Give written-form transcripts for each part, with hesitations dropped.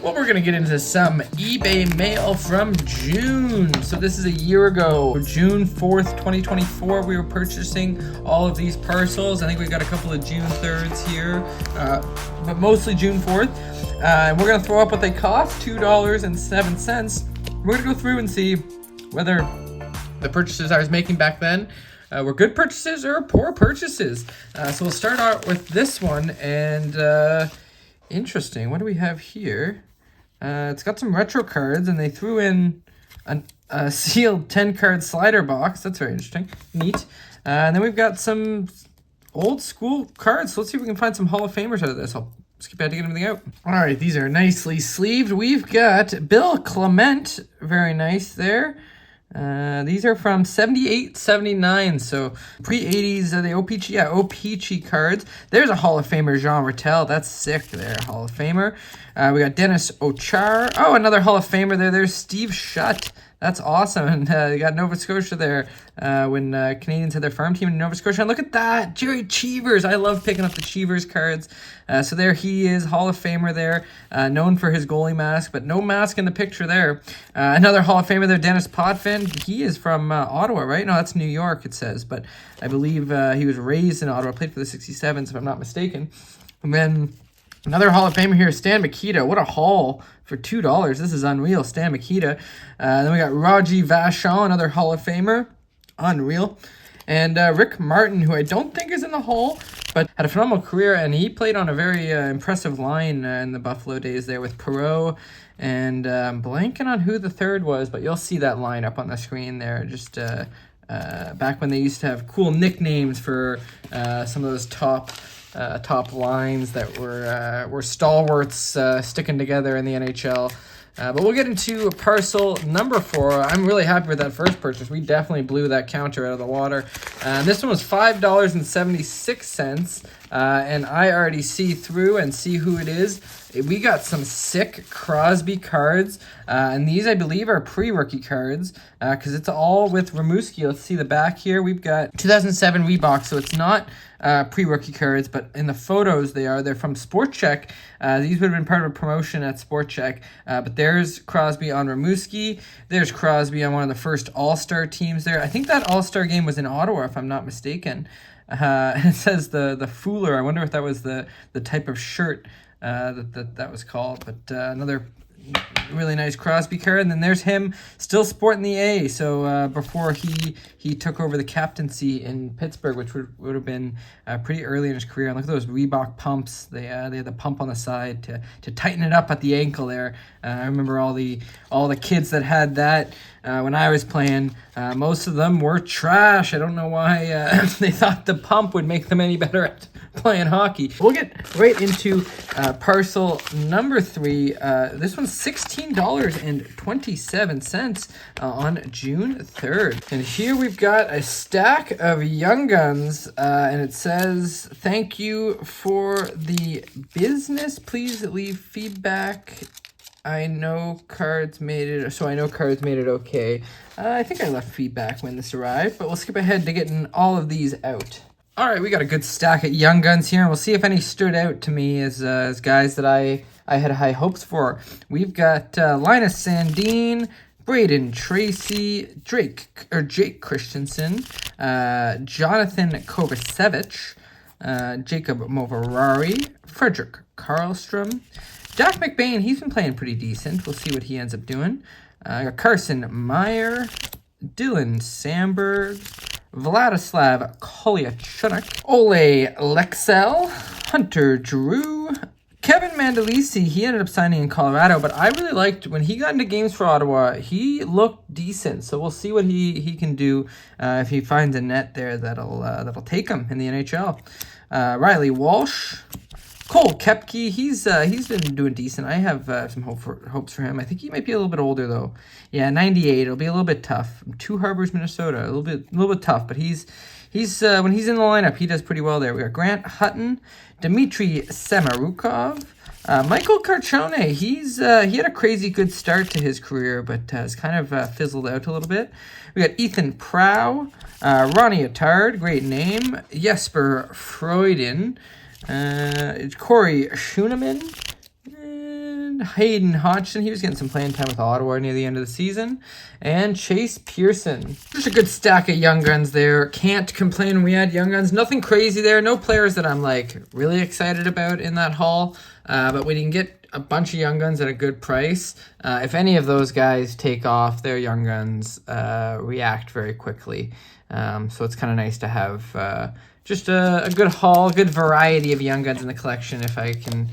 Well, we're gonna get into some eBay mail from June. So this is a year ago, June 4th, 2024. We were purchasing all of these parcels. I think we got a couple of June 3rds here, but mostly June 4th. And we're gonna throw up what they cost, $2.07. We're gonna go through and see whether the purchases I was making back then were good purchases or poor purchases. So we'll start out with this one, and interesting. What do we have here? It's got some retro cards, and they threw in a sealed 10-card slider box. That's very interesting. Neat. And then we've got some old school cards. So let's see if we can find some Hall of Famers out of this. I'll skip ahead to get everything out. All right, these are nicely sleeved. We've got Bill Clement. Very nice there. These are from 78, 79, so pre-80s, the o-pee-chee, o-pee-chee cards. There's a Hall of Famer, Jean Rattel. That's sick there, Hall of Famer. We got Dennis Ochar. Oh, another Hall of Famer there. There's Steve Shutt. That's awesome. And you got Nova Scotia there when Canadians had their farm team in Nova Scotia. And look at that, Jerry Cheevers. I love picking up the Cheevers cards. So there he is, Hall of Famer there, known for his goalie mask, but no mask in the picture there. Another Hall of Famer there, Dennis Potvin. He is from Ottawa, right? No, that's New York, it says. But I believe he was raised in Ottawa, played for the 67s, if I'm not mistaken. And then another Hall of Famer here, Stan Mikita. What a haul for $2. This is unreal, Stan Mikita. Then we got Raji Vachon, another Hall of Famer. Unreal. And Rick Martin, who I don't think is in the Hall, but had a phenomenal career, and he played on a very impressive line in the Buffalo days there with Perreault, and I'm blanking on who the third was, but you'll see that line up on the screen there, just back when they used to have cool nicknames for some of those top lines that were stalwarts sticking together in the NHL. But we'll get into parcel number 4. I'm really happy with that first purchase. We definitely blew that counter out of the water. This one was $5.76, and I already see through and see who it is. We got some sick Crosby cards, and these, I believe, are pre-rookie cards, because it's all with Rimouski. Let's see the back here. We've got 2007 Reebok, so it's not pre-rookie cards, but in the photos they are. They're from Sport Check. These would have been part of a promotion at Sport Check, but there's Crosby on Rimouski. There's Crosby on one of the first All-Star teams there. I think that All-Star game was in Ottawa, if I'm not mistaken. It says the Fooler. I wonder if that was the type of shirt that was called, but another really nice Crosby card. And then there's him still sporting the A, so before he took over the captaincy in Pittsburgh, which would have been pretty early in his career. And look at those Reebok pumps. They had the pump on the side to tighten it up at the ankle there. I remember all the kids that had that when I was playing. Most of them were trash. I don't know why they thought the pump would make them any better at playing hockey. We'll get right into parcel number 3. This one's $16.27 on June 3rd. And here we've got a stack of Young Guns, and it says, "Thank you for the business. Please leave feedback. I know cards made it, so I know cards made it okay." I think I left feedback when this arrived, but we'll skip ahead to getting all of these out. All right, we got a good stack of Young Guns here, and we'll see if any stood out to me as guys that I had high hopes for. We've got Linus Sandin, Braden Tracy, Jake Christensen, Jonathan Kovacevic, Jacob Moverari, Frederick Karlstrom, Jack McBain. He's been playing pretty decent. We'll see what he ends up doing. Carson Meyer, Dylan Samberg, Vladislav Kolyachuk, Ole Lexel, Hunter Drew, Kevin Mandalisi. He ended up signing in Colorado, but I really liked when he got into games for Ottawa. He looked decent, so we'll see what he can do if he finds a net there that'll take him in the NHL. Riley Walsh, Cole Koepke, he's been doing decent. I have some hopes for him. I think he might be a little bit older though. Yeah, 98. It'll be a little bit tough. Two Harbors, Minnesota. A little bit tough, but he's when he's in the lineup, he does pretty well there. We got Grant Hutton, Dmitry Samarukov, Michael Carchone. He had a crazy good start to his career, but has kind of fizzled out a little bit. We got Ethan Prow, Ronnie Attard, great name. Jesper Freuden, Corey Schooneman, and Hayden Hodgson, he was getting some playing time with Ottawa near the end of the season. And Chase Pearson. Just a good stack of young guns there. Can't complain when we had young guns. Nothing crazy there. No players that I'm like really excited about in that haul. But we didn't get a bunch of young guns at a good price. If any of those guys take off, their young guns react very quickly. So it's kind of nice to have just a good haul, good variety of young guns in the collection if I can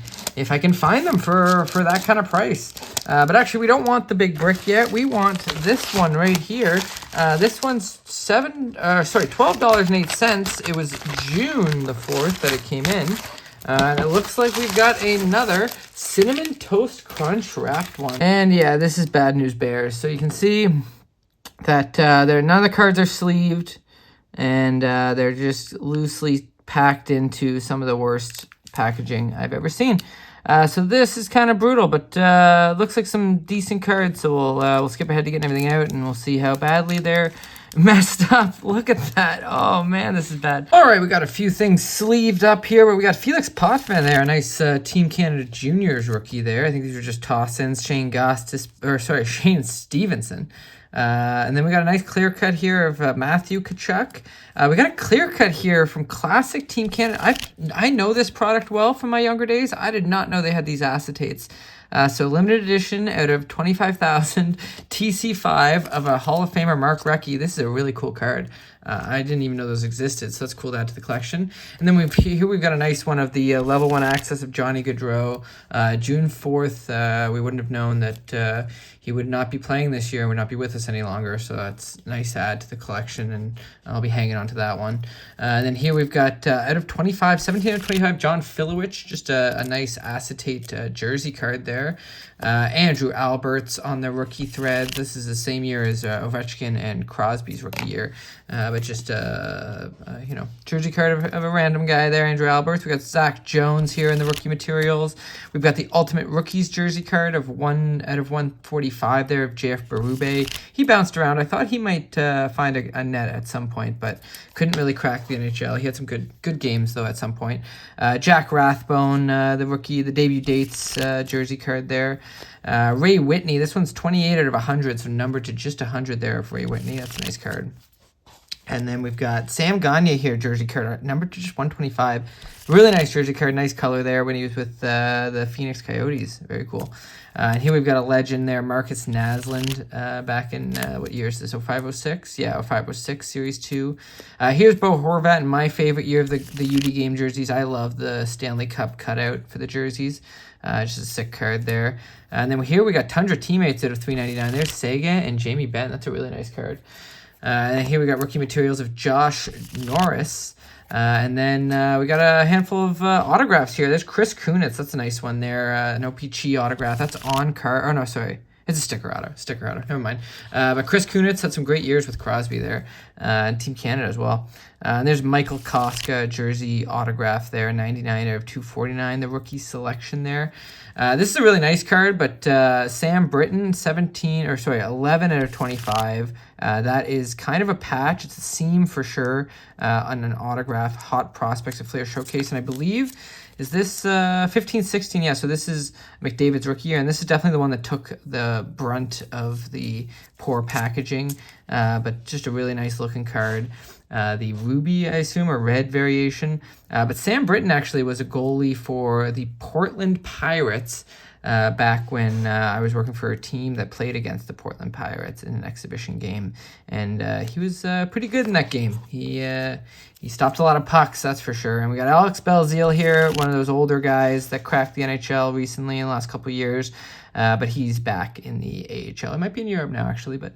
find them for that kind of price. But actually, we don't want the big brick yet. We want this one right here. This one's $12.08. It was June the 4th that it came in. And it looks like we've got another Cinnamon Toast Crunch wrapped one. And yeah, this is Bad News Bears. So you can see that none of the cards are sleeved. And they're just loosely packed into some of the worst packaging I've ever seen. So this is kind of brutal, but looks like some decent cards. So we'll skip ahead to getting everything out, and we'll see how badly they're messed up. Look at that. Oh, man, this is bad. All right, we got a few things sleeved up here, but we got Felix Potvin there, a nice Team Canada Juniors rookie there. I think these are just toss-ins. Shane Stevenson. And then we got a nice clear cut here of Matthew Tkachuk. We got a clear cut here from Classic Team Canada. I know this product well from my younger days. I did not know they had these acetates. So limited edition out of 25,000 TC5 of a Hall of Famer Mark Recchi. This is a really cool card. I didn't even know those existed, so that's cool to add to the collection. And then we've got a nice one of the level 1 access of Johnny Gaudreau. June 4th, we wouldn't have known that he would not be playing this year, would not be with us any longer, so that's nice to add to the collection, and I'll be hanging on to that one. And then here we've got out of 17 out of 25, John Filowich, just a nice acetate jersey card there. Andrew Alberts on the rookie thread. This is the same year as Ovechkin and Crosby's rookie year, but just jersey card of a random guy there, Andrew Alberts. We got Zach Jones here in the rookie materials. We've got the Ultimate Rookies jersey card of 1 out of 145 there of JF Berube. He bounced around. I thought he might find a net at some point, but couldn't really crack the NHL. He had some good games though at some point. Jack Rathbone, the rookie, the debut dates jersey card there. Ray Whitney, this one's 28 out of 100, so numbered to just 100 there of Ray Whitney. That's a nice card. And then we've got Sam Gagner here, jersey card, numbered to just 125. Really nice jersey card, nice color there when he was with the Phoenix Coyotes. Very cool. And here we've got a legend there, Marcus Naslund, back in, what year is this, 0506? Yeah, 0506, Series 2. Here's Bo Horvat in my favorite year of the UD game jerseys. I love the Stanley Cup cutout for the jerseys. Just a sick card there. And then here we got Tundra teammates out of 399. There's Sega and Jamie Benn. That's a really nice card. And here we got rookie materials of Josh Norris. And then we got a handful of autographs here. There's Chris Kunitz. That's a nice one there. An o-pee-chee autograph. That's on card. Oh, no, sorry. It's a sticker auto. Never mind. But Chris Kunitz had some great years with Crosby there. And Team Canada as well. And there's Michael Koska jersey autograph there. 99 out of 249. The rookie selection there. This is a really nice card, but Sam Britton, 11 out of 25. That is kind of a patch. It's a seam for sure on an autograph. Hot Prospects of Flair Showcase. And I believe, is this 15-16? Yeah, so this is McDavid's rookie year, and this is definitely the one that took the brunt of the poor packaging, but just a really nice looking card. The ruby, I assume, or red variation. But Sam Britton actually was a goalie for the Portland Pirates back when I was working for a team that played against the Portland Pirates in an exhibition game. And he was pretty good in that game. He stopped a lot of pucks, that's for sure. And we got Alex Belzile here, one of those older guys that cracked the NHL recently in the last couple of years. But he's back in the AHL. It might be in Europe now, actually. But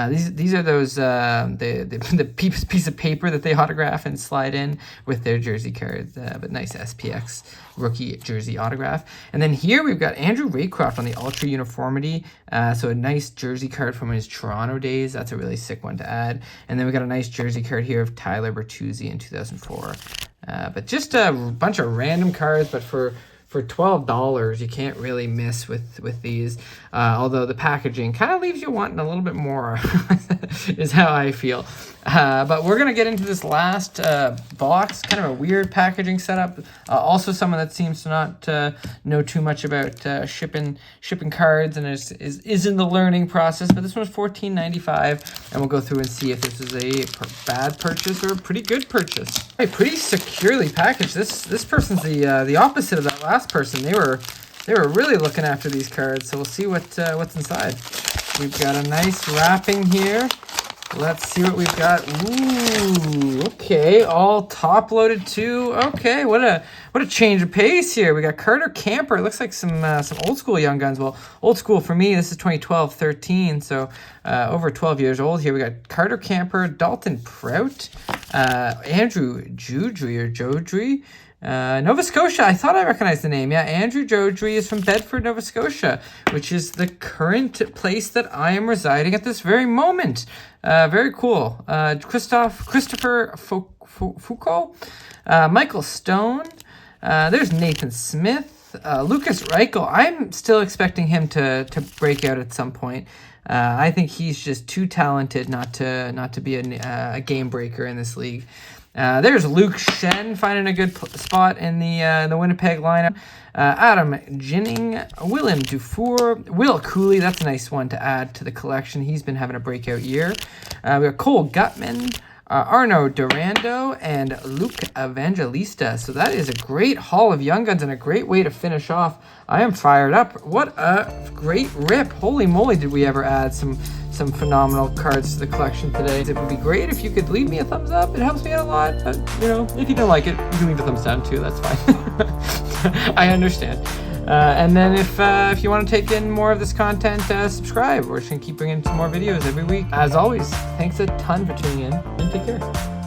these are those the piece of paper that they autograph and slide in with their jersey cards. But nice SPX rookie jersey autograph. And then here we've got Andrew Raycroft on the Ultra Uniformity. So a nice jersey card from his Toronto days. That's a really sick one to add. And then we got a nice jersey card here of Tyler Bertuzzi in 2004. But just a bunch of random cards, but for for $12, you can't really miss with these. Although the packaging kind of leaves you wanting a little bit more, is how I feel. But we're gonna get into this last box, kind of a weird packaging setup. Also, someone that seems to not know too much about shipping cards and is in the learning process. But this one's $14.95, and we'll go through and see if this is a bad purchase or a pretty good purchase. All right, pretty securely packaged. This person's the opposite of that last person. They were really looking after these cards, so we'll see what's inside. We've got a nice wrapping here. Let's see what we've got. Ooh, okay, all top loaded too. Okay, what a change of pace here. We got Carter Camper. It looks like some old school Young Guns. Well, old school for me, this is 2012-13, so over 12 years old here. We got Carter Camper, Dalton Prout, Andrew Jodrey, Nova Scotia. I thought I recognized the name. Yeah, Andrew Jodrey is from Bedford, Nova Scotia, which is the current place that I am residing at this very moment. Very cool. Christopher Foucault, Michael Stone. There's Nathan Smith, Lucas Reichel. I'm still expecting him to break out at some point. I think he's just too talented not to be a game breaker in this league. There's Luke Shen finding a good spot in the Winnipeg lineup. Adam Ginning, Willem Dufour, Will Cooley. That's a nice one to add to the collection. He's been having a breakout year. We got Cole Gutman, Arno Durando, and Luke Evangelista. So that is a great haul of Young Guns and a great way to finish off. I am fired up. What a great rip. Holy moly, did we ever add some phenomenal cards to the collection today. It would be great if you could leave me a thumbs up. It helps me out a lot. But, you know, if you don't like it, you can leave a thumbs down too. That's fine. I understand. And then if you want to take in more of this content, subscribe. We're just going to keep bringing some more videos every week. As always, thanks a ton for tuning in, and take care.